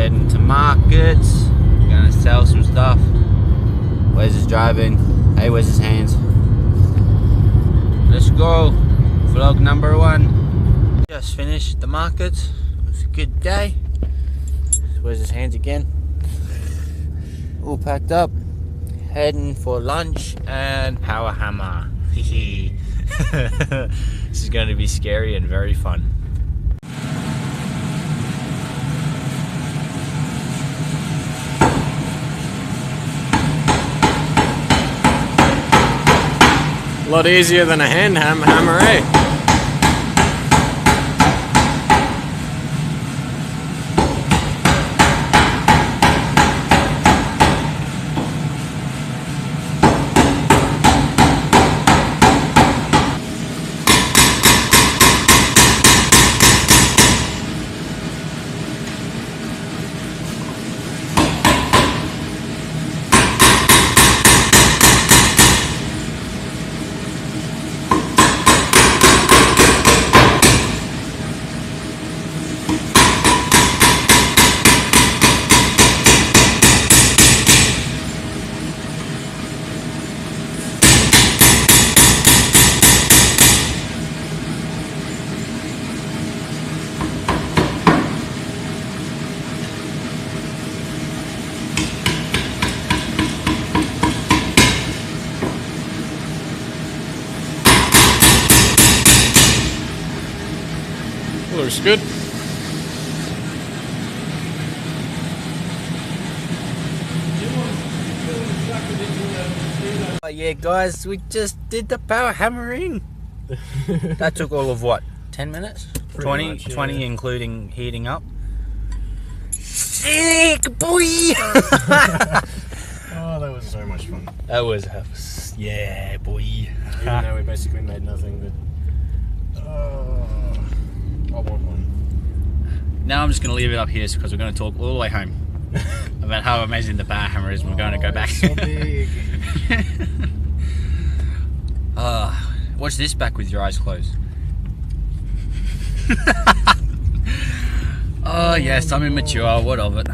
heading to markets. Gonna sell some stuff. Wes is driving. Hey, where's his hands? Let's go. Vlog number 1. Just finished the market. It was a good day. Where's his hands again? All packed up. Heading for lunch and POWERHAMMER. This is going to be scary and very fun. A lot easier than a hand hammer, eh? Looks good. Oh yeah guys, we just did the power hammering. That took all of what? 10 minutes? 20 much, yeah. 20 including heating up. Sick boy! Oh, that was so much fun. That was yeah boy. Even though we basically made nothing, but I want one. Now I'm just going to leave it up here because we're going to talk all the way home about how amazing the power hammer is. We're going to go back. So big. Watch this back with your eyes closed. Oh yes, I'm immature. What of it?